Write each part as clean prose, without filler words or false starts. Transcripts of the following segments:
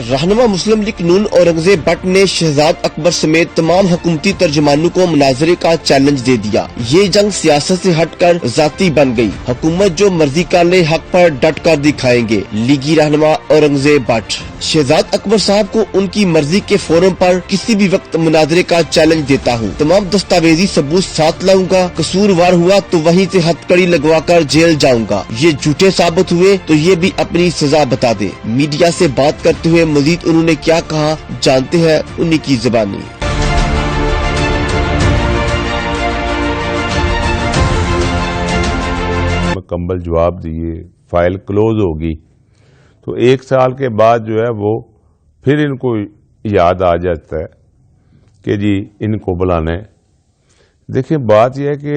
रहनुमा मुस्लिम लीग नून औरंगजेब भट्ट ने शहजाद अकबर समेत तमाम हुकूमती तर्जमानों को मुनाजरे का चैलेंज दे दिया। ये जंग सियासत से हटकर जाती बन गई। हुकूमत जो मर्जी कर ले हक पर डट कर दिखाएंगे। लीगी रहनुमा औरंगजेब भट्ट। शहजाद अकबर साहब को उनकी मर्जी के फोरम पर किसी भी वक्त मुनाजरे का चैलेंज देता हूँ। तमाम दस्तावेजी सबूत साथ लाऊंगा। कसूरवार हुआ तो वहीं से हथकड़ी लगवाकर जेल जाऊंगा। ये झूठे साबित हुए तो ये भी अपनी सजा बता दे। मीडिया से बात करते हुए मजीद उन्होंने क्या कहा, जानते हैं उन्हीं की जुबानी। मुकम्मल जवाब दिए, फाइल क्लोज होगी तो 1 साल के बाद जो है वो फिर इनको याद आ जाता है कि जी इनको बुलाना है। देखिए बात यह है कि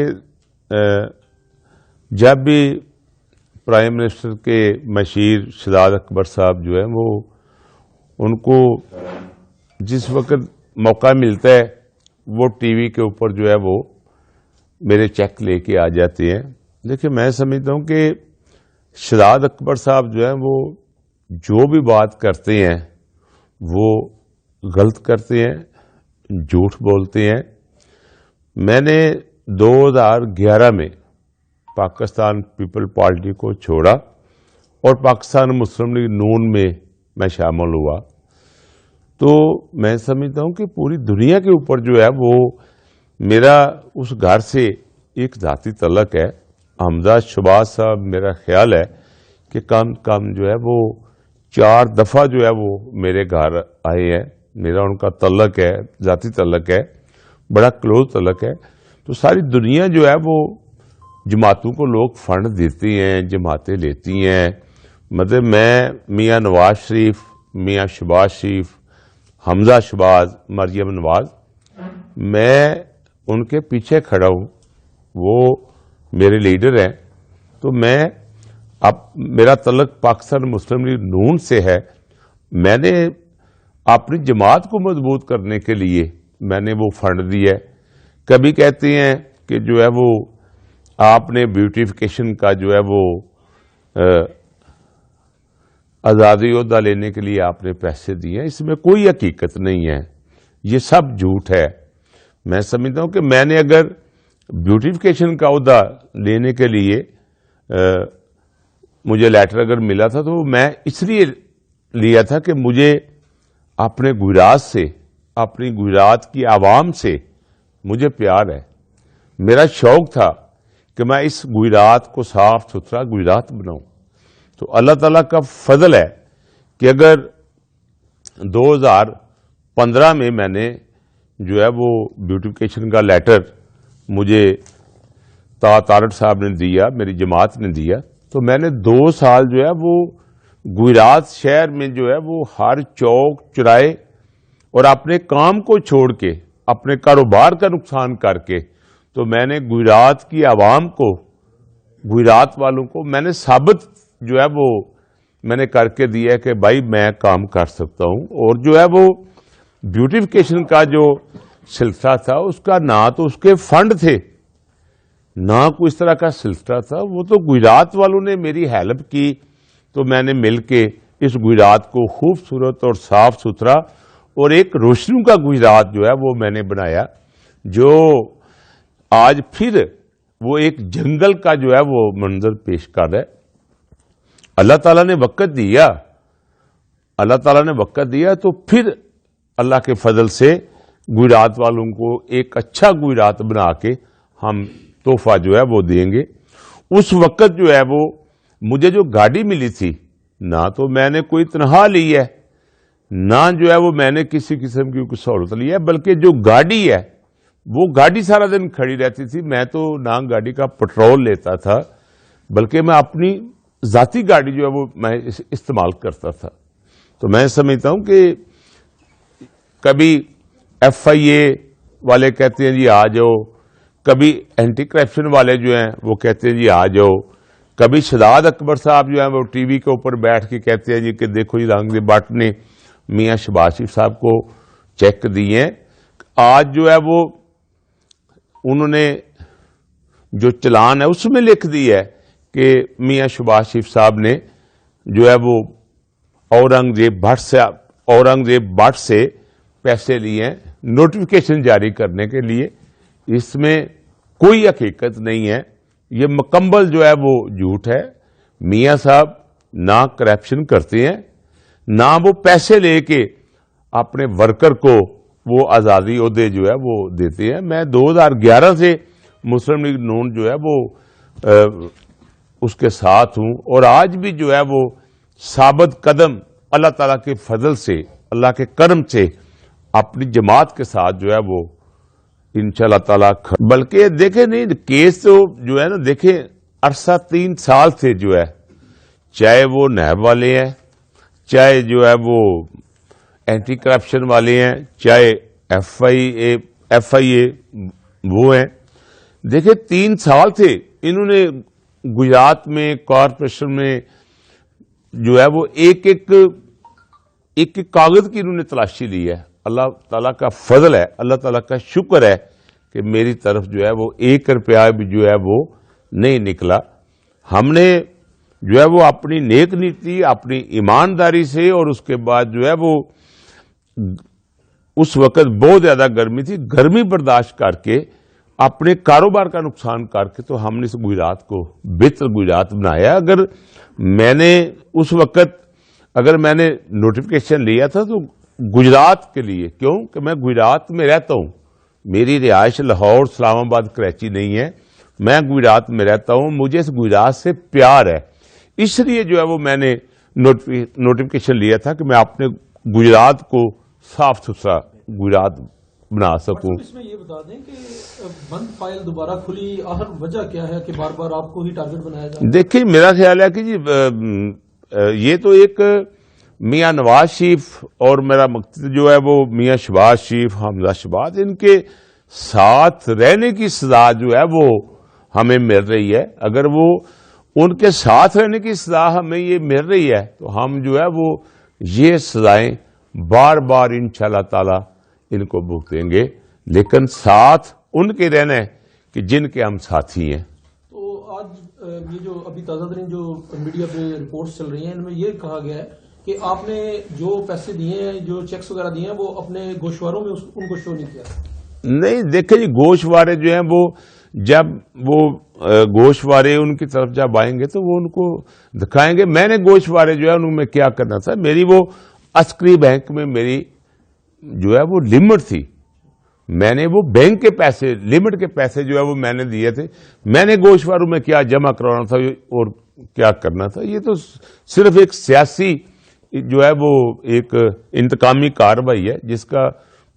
जब भी प्राइम मिनिस्टर के मशीर शहजाद अकबर साहब जो है वो उनको जिस वक्त मौका मिलता है वो टीवी के ऊपर जो है वो मेरे चेक लेके आ जाते हैं। देखिए मैं समझता हूँ कि शहजाद अकबर साहब जो है वो जो भी बात करते हैं वो गलत करते हैं, झूठ बोलते हैं। मैंने 2011 में पाकिस्तान पीपल पार्टी को छोड़ा और पाकिस्तान मुस्लिम लीग नून में मैं शामिल हुआ, तो मैं समझता हूं कि पूरी दुनिया के ऊपर जो है वो मेरा उस घर से एक ذاتی तल्लक है। हमजा शहबाज साहब मेरा ख्याल है कि कम कम जो है वो 4 दफा जो है वो मेरे घर आए हैं। मेरा उनका तल्लक है, ذاتی तल्लक है, बड़ा क्लोज तल्लक है। तो सारी दुनिया जो है वो जमातों को लोग फंड देती हैं, जमातें लेती हैं। मतलब मैं मियाँ नवाज शरीफ, मियाँ शहबाज शरीफ, हमजा शहबाज, मरियम नवाज, मैं उनके पीछे खड़ा हूँ, वो मेरे लीडर हैं। तो मैं अब मेरा तल्लक पाकिस्तान मुस्लिम लीग नून से है। मैंने अपनी जमात को मजबूत करने के लिए मैंने वो फंड दिया है। कभी कहते हैं कि जो है वो आपने ब्यूटिफिकेशन का जो है वो आज़ादी ओहदा लेने के लिए आपने पैसे दिए हैं, इसमें कोई हकीकत नहीं है, ये सब झूठ है। मैं समझता हूं कि मैंने अगर ब्यूटिफिकेशन का ओहदा लेने के लिए मुझे लेटर अगर मिला था तो मैं इसलिए लिया था कि मुझे अपने गुजरात से, अपनी गुजरात की आवाम से मुझे प्यार है। मेरा शौक था कि मैं इस गुजरात को साफ सुथरा गुजरात बनाऊं। तो अल्लाह ताला का फजल है कि अगर 2015 में मैंने जो है वो ब्यूटिफिकेशन का लेटर मुझे तारड़ साहब ने दिया, मेरी जमात ने दिया, तो मैंने 2 साल जो है वो गुजरात शहर में जो है वो हर चौक चौराहे और अपने काम को छोड़ के, अपने कारोबार का नुकसान करके, तो मैंने गुजरात की आवाम को, गुजरात वालों को मैंने साबित जो है वो मैंने करके दिया है कि भाई मैं काम कर सकता हूं। और जो है वो ब्यूटिफिकेशन का जो सिलसिला था उसका ना तो उसके फंड थे, ना कोई इस तरह का सिलसिला था, वो तो गुजरात वालों ने मेरी हेल्प की। तो मैंने मिलके इस गुजरात को खूबसूरत और साफ सुथरा और एक रोशनी का गुजरात जो है वो मैंने बनाया, जो आज फिर वो एक जंगल का जो है वो मंजर पेश कर रहा है। अल्लाह ताला ने वक़्त दिया, अल्लाह ताला ने वक़्त दिया तो फिर अल्लाह के फजल से गुजरात वालों को एक अच्छा गुजरात बना के हम तोहफा जो है वो देंगे। उस वक़्त जो है वो मुझे जो गाड़ी मिली थी, ना तो मैंने कोई तनख्वाह ली है, ना जो है वो मैंने किसी किस्म की कोई सहूलत ली है, बल्कि जो गाड़ी है वो गाड़ी सारा दिन खड़ी रहती थी। मैं तो ना गाड़ी का पेट्रोल लेता था, बल्कि मैं अपनी ذاتی गाड़ी जो है वो मैं इस्तेमाल करता था। तो मैं समझता हूं कि कभी FIA वाले कहते हैं जी आ जाओ, कभी एंटी करप्शन वाले जो हैं वो कहते हैं जी आ जाओ, कभी शहजाद अकबर साहब जो हैं वो टीवी के ऊपर बैठ के कहते हैं जी कि देखो जी औरंगजेब भट्ट ने मियाँ शहबाज शरीफ साहब को चेक दिए हैं। आज जो है वो उन्होंने जो चलान है उसमें लिख दी है कि मियाँ शहबाज शरीफ साहब ने जो है वो औरंगजेब भट्ट से औरंगजेब भट्ट से पैसे लिए हैं नोटिफिकेशन जारी करने के लिए। इसमें कोई हकीकत नहीं है, ये मुकम्मल जो है वो झूठ है। मियां साहब ना करप्शन करते हैं, ना वो पैसे लेके अपने वर्कर को वो आज़ादी ओहदे जो है वो देते हैं। मैं 2011 से मुस्लिम लीग नून जो है वो उसके साथ हूं, और आज भी जो है वो साबित कदम अल्लाह ताला के फजल से, अल्लाह के करम से अपनी जमात के साथ जो है वो इंशाअल्लाह ताला। बल्कि देखे नहीं, केस तो जो है ना, देखे अरसा 3 साल से जो है, चाहे वो नैब वाले हैं, चाहे जो है वो एंटी करप्शन वाले हैं, चाहे एफआईए वो हैं, देखिए 3 साल थे इन्होंने गुजरात में कॉरपोरेशन में जो है वो एक एक कागज की इन्होंने तलाशी ली है। अल्लाह ताला का फजल है, अल्लाह ताला का शुक्र है कि मेरी तरफ जो है वो 1 रुपया भी जो है वो नहीं निकला। हमने जो है वो अपनी नेक नीति, अपनी ईमानदारी से, और उसके बाद जो है वो उस वक्त बहुत ज्यादा गर्मी थी, गर्मी बर्दाश्त करके अपने कारोबार का नुकसान करके तो हमने इस गुजरात को बेहतर गुजरात बनाया। अगर मैंने उस वक्त मैंने नोटिफिकेशन लिया था तो गुजरात के लिए, क्यों कि मैं गुजरात में रहता हूं, मेरी रिहाइश लाहौर, इस्लामाबाद, कराची नहीं है, मैं गुजरात में रहता हूं, मुझे इस गुजरात से प्यार है, इसलिए जो है वो मैंने नोटिफिकेशन लिया था कि मैं अपने गुजरात को साफ सुथरा गुजरात बना सकूं। इसमें ये बता दें कि बंद फाइल दोबारा खुली, आखिर वजह क्या है कि बार बार आपको ही टारगेट बनाया जाए? देखिए, मेरा ख्याल है कि जी ये तो एक मियां नवाज शरीफ और मेरा मकसद जो है वो मियां शहबाज शरीफ, हमजा शहबाज, इनके साथ रहने की सजा जो है वो हमें मिल रही है। अगर वो उनके साथ रहने की सजा हमें ये मिल रही है तो हम जो है वो ये सजाएं बार बार इंशाअल्लाह ताला इनको भुगतेंगे, लेकिन साथ उनके रहना है कि जिनके हम साथी हैं। तो आज ये जो अभी ताज़ा तरीन जो मीडिया पे रिपोर्ट्स चल रही हैं, इनमें ये कहा गया है कि आपने जो पैसे दिए हैं, जो चेक्स वगैरह दिए हैं, वो अपने गोशवारों में उनको शो नहीं किया। नहीं, देखिए जी, गोशवारे जो हैं वो जब वो गोशवारे उनकी तरफ जब आएंगे तो वो उनको दिखाएंगे। मैंने गोशवारे जो है उनमें क्या करना था, मेरी वो अस्करी बैंक में मेरी जो है वो लिमिट थी, मैंने वो बैंक के पैसे, लिमिट के पैसे जो है वो मैंने दिए थे। मैंने गोशवारों में क्या जमा करवाना था और क्या करना था, ये तो सिर्फ एक सियासी जो है वो एक इंतकामी कार्रवाई है जिसका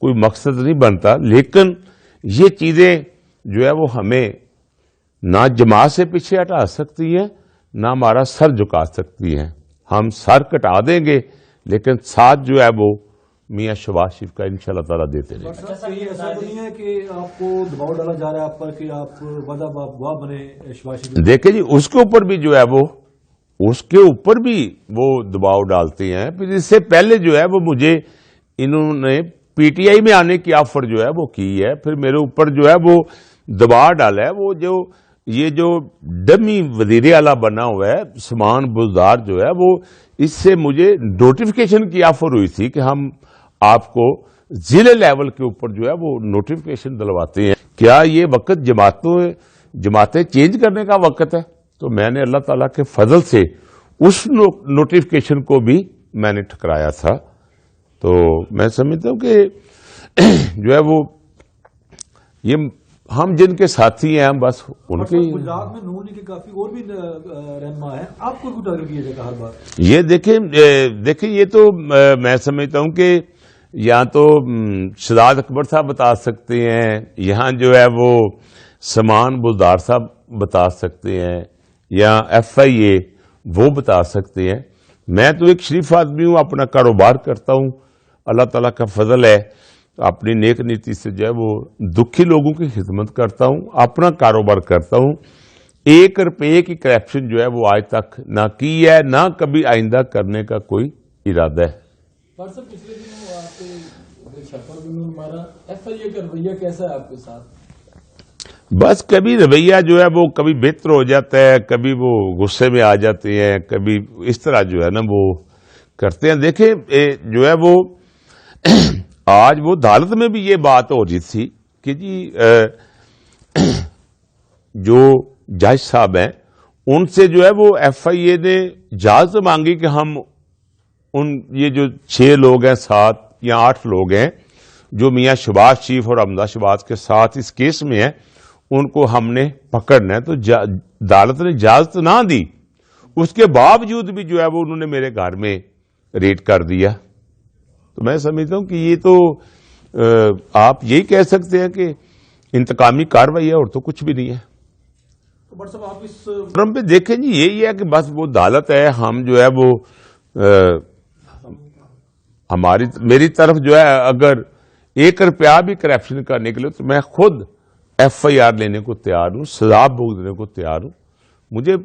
कोई मकसद नहीं बनता। लेकिन ये चीजें जो है वो हमें ना जमात से पीछे हटा सकती हैं, ना हमारा सर झुका सकती हैं। हम सर कटा देंगे, लेकिन साथ जो है वो मियां शहबाज शरीफ का इंशाअल्लाह ताला देते रहेंगे। ऐसा तो नहीं है कि आपको दबाव डाला जा रहा है आप पर कि आप गवाह बने शहबाज शरीफ? देखिए जी, उसके ऊपर भी जो है वो, उसके ऊपर भी वो दबाव डालते हैं। फिर इससे पहले जो है वो मुझे इन्होंने पीटीआई में आने की ऑफर जो है वो की है, फिर मेरे ऊपर जो है वो दबाव डाला है। वो जो ये जो डमी वजीर आला बना हुआ है समान बुजदार जो है वो, इससे मुझे नोटिफिकेशन की ऑफर हुई थी कि हम आपको जिले लेवल के ऊपर जो है वो नोटिफिकेशन दिलवाते हैं। क्या ये वक्त जमातें चेंज करने का वक्त है? तो मैंने अल्लाह ताला के फजल से उस नोटिफिकेशन को भी मैंने ठुकराया था। तो मैं समझता हूं कि जो है वो ये हम जिनके साथी हैं, हम बस उनके। गुजरात में नून लीग के काफी और भी रहनुमा है, आपको क्यों टारगेट किया जाएगा हर बार? ये देखिए ये तो मैं समझता हूं कि या तो शहजाद अकबर साहब बता सकते हैं, यहाँ जो है वो समान बुजदार साहब बता सकते हैं, या एफआईए वो बता सकते हैं। मैं तो एक शरीफ आदमी हूं, अपना कारोबार करता हूं, अल्लाह ताला का फजल है, अपनी नेक नीति से जो है वो दुखी लोगों की खिदमत करता हूं, अपना कारोबार करता हूं। 1 रुपये की करप्शन जो है वो आज तक ना की है, ना कभी आइंदा करने का कोई इरादा है। पिछले दिनों आपके छप्पर में मारा, एफआईए का रवैया कैसा है आपके साथ? बस कभी रवैया जो है वो कभी बेहतर हो जाता है, कभी वो गुस्से में आ जाते हैं, कभी इस तरह जो है ना वो کرتے ہیں. دیکھیں جو ہے وہ آج وہ عدالت میں بھی یہ بات ہو رہی تھی کہ جی جو جج صاحب ہیں ان سے جو ہے وہ ایف آئی اے نے اجازت مانگی کہ ہم یہ جو 6 لوگ ہیں 7 یا 8 لوگ ہیں جو میاں شباز شریف اور حمزہ شباز کے ساتھ اس کیس میں ہیں ان کو ہم نے پکڑنا ہے. تو عدالت نے اجازت نہ دی, اس کے باوجود بھی جو ہے وہ انہوں نے میرے گھر میں ریڈ کر دیا. تو میں سمجھتا ہوں کہ یہ تو آپ یہی کہہ سکتے ہیں کہ انتقامی کارروائی ہے اور تو کچھ بھی نہیں ہے. تو بٹ صاحب آپ اس فورم پہ دیکھیں جی یہی ہے کہ بس وہ عدالت ہے, ہم جو ہے وہ میری طرف جو ہے اگر 1 روپیہ بھی کرپشن کا نکلے تو میں خود ایف آئی آر لینے کو تیار ہوں, سزا بھگتنے کو تیار ہوں. مجھے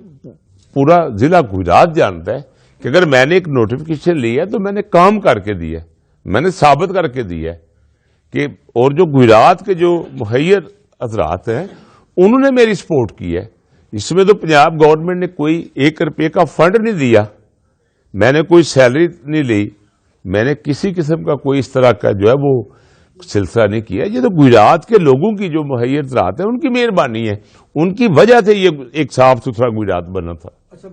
پورا ضلع گجرات جانتا ہے کہ اگر میں نے ایک نوٹیفکیشن لی ہے تو میں نے کام کر کے دی ہے, میں نے ثابت کر کے دی ہے کہ, اور جو گجرات کے جو مہیر حضرات ہیں انہوں نے میری سپورٹ کی ہے. اس میں تو پنجاب گورنمنٹ نے کوئی 1 روپے کا فنڈ نہیں دیا, میں نے کوئی سیلری نہیں لی, میں نے کسی قسم کا کوئی اس طرح کا جو ہے وہ سلسلہ نہیں کیا. یہ تو گجرات کے لوگوں کی جو مہیر حضرات ہیں ان کی مہربانی ہے, ان کی وجہ سے یہ ایک صاف ستھرا گجرات بنا تھا. اچھا